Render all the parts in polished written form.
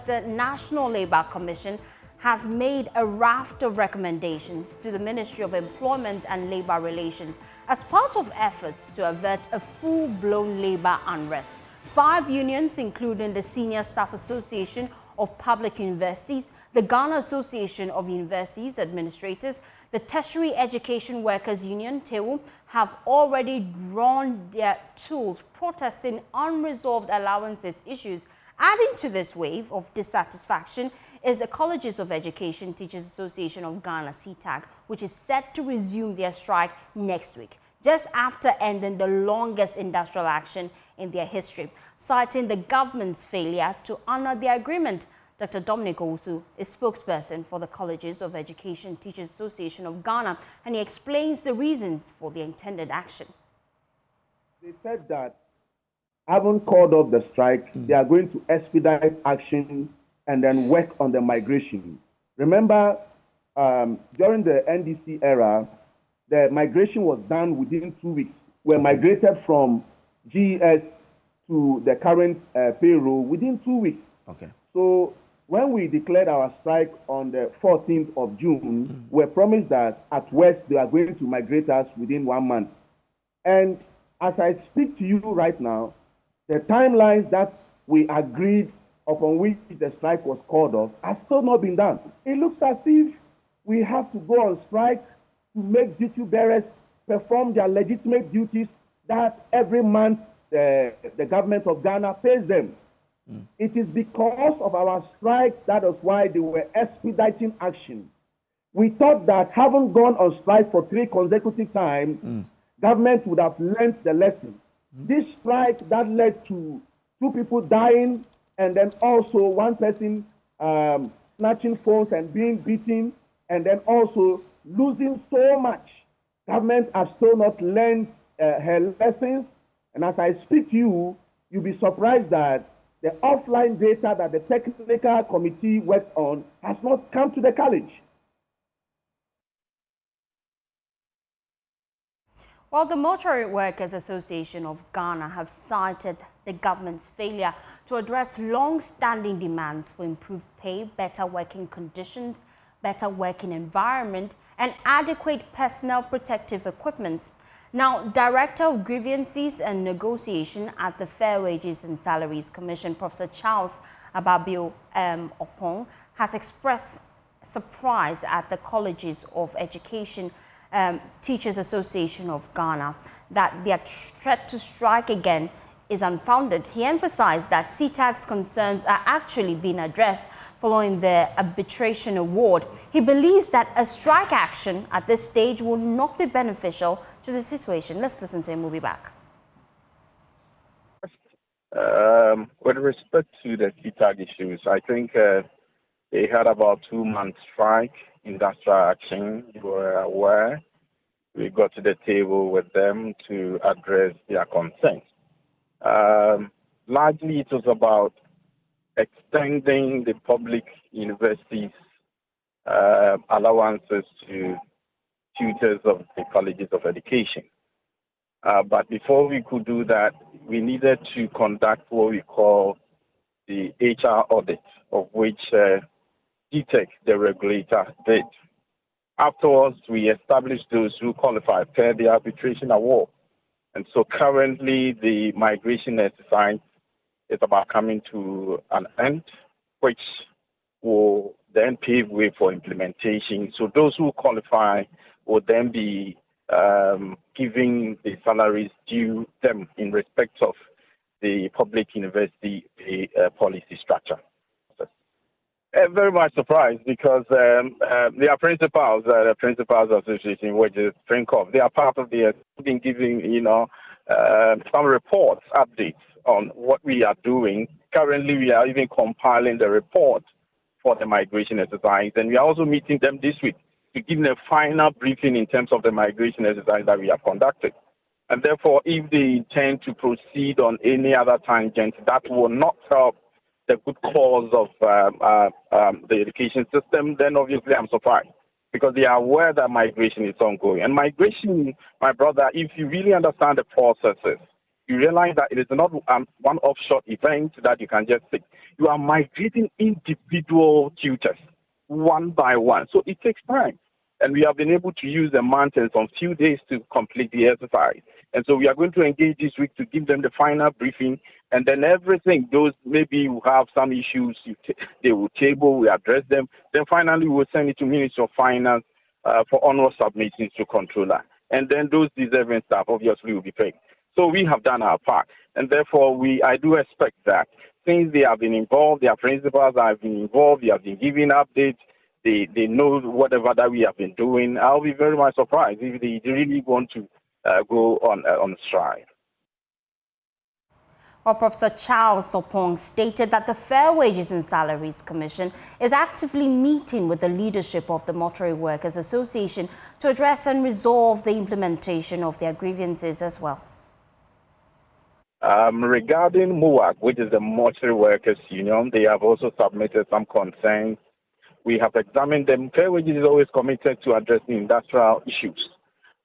the National Labour Commission has made a raft of recommendations to the Ministry of Employment and Labour Relations as part of efforts to avert a full-blown labour unrest. 5 unions, including the Senior Staff Association of Public Universities, the Ghana Association of Universities Administrators, the Tertiary Education Workers Union, TEU, have already drawn their tools protesting unresolved allowances issues. Adding to this wave of dissatisfaction is the Colleges of Education Teachers Association of Ghana, CETAG, which is set to resume their strike next week, just after ending the longest industrial action in their history, citing the government's failure to honor their agreement. Dr. Dominic Owusu is spokesperson for the Colleges of Education Teachers Association of Ghana, and he explains the reasons for the intended action. They said that having called off the strike, they are going to expedite action and then work on the migration. Remember, during the NDC era, the migration was done within 2 weeks. We migrated from GES to the current payroll within 2 weeks. Okay. So when we declared our strike on the 14th of June, we promised that at worst they are going to migrate us within 1 month. And as I speak to you right now, the timelines that we agreed upon which the strike was called off has still not been done. It looks as if we have to go on strike to make duty bearers perform their legitimate duties that every month the government of Ghana pays them. It is because of our strike that is why they were expediting action. We thought that having gone on strike for 3 consecutive times, government would have learned the lesson. This strike that led to 2 people dying and then also 1 person snatching phones and being beaten and then also losing so much. Government has still not learned her lessons. And as I speak to you, you'll be surprised that the offline data that the technical committee worked on has not come to the college. Well, the Mortuary Workers Association of Ghana have cited the government's failure to address long-standing demands for improved pay, better working conditions, better working environment, and adequate personal protective equipment. Now, Director of Grievances and Negotiation at the Fair Wages and Salaries Commission, Professor Charles Ababio Opong, has expressed surprise at the Colleges of Education Teachers Association of Ghana that their threat to strike again is unfounded. He emphasized that CETAG's concerns are actually being addressed following the arbitration award. He believes that a strike action at this stage will not be beneficial to the situation. Let's listen to him. We'll be back. With respect to the CETAG issues, I think they had about 2 months strike, industrial action. You were aware. We got to the table with them to address their concerns. Largely, it was about extending the public universities' allowances to tutors of the colleges of education. But before we could do that, we needed to conduct what we call the HR audit, of which CETAG, the regulator, did. Afterwards, we established those who qualified per the arbitration award. And so currently, the migration exercise is about coming to an end, which will then pave way for implementation. So those who qualify will then be giving the salaries due them in respect of the public university policy structure. Very much surprised because their principals, the Principals Association, which is FINCOF, they are part of the been giving, some reports, updates on what we are doing. Currently, we are even compiling the report for the migration exercise, and we are also meeting them this week to give them a final briefing in terms of the migration exercise that we have conducted. And therefore, if they intend to proceed on any other tangent, that will not help the good cause of the education system, then obviously I'm surprised because they are aware that migration is ongoing. And migration, my brother, if you really understand the processes, you realize that it is not one offshore event that you can just take. You are migrating individual tutors one by one. So it takes time. And we have been able to use a month and some few days to complete the exercise. And so we are going to engage this week to give them the final briefing. And then everything, those maybe you have some issues, they will table, we address them. Then finally, we will send it to Ministry of Finance for onward submissions to controller. And then those deserving staff obviously will be paid. So we have done our part. And therefore, I do expect that since they have been involved, their principals have been involved, they have been giving updates, they know whatever that we have been doing. I'll be very much surprised if they really want to go on strike. Well, Professor Charles Sopong stated that the Fair Wages and Salaries Commission is actively meeting with the leadership of the Mortuary Workers Association to address and resolve the implementation of their grievances as well. Regarding MUAC, which is the Mortuary Workers Union, they have also submitted some concerns. We have examined them. Fair Wages is always committed to addressing industrial issues.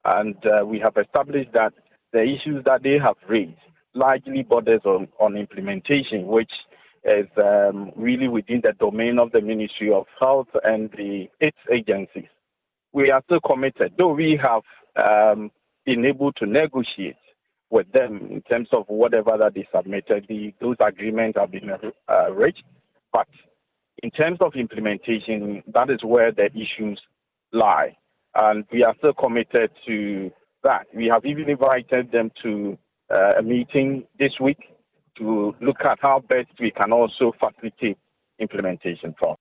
And we have established that the issues that they have raised largely borders on implementation, which is really within the domain of the Ministry of Health and its agencies. We are still committed, though we have been able to negotiate with them in terms of whatever that they submitted. Those agreements have been reached, but in terms of implementation, that is where the issues lie. And we are still committed to that. We have even invited them to a meeting this week to look at how best we can also facilitate implementation for.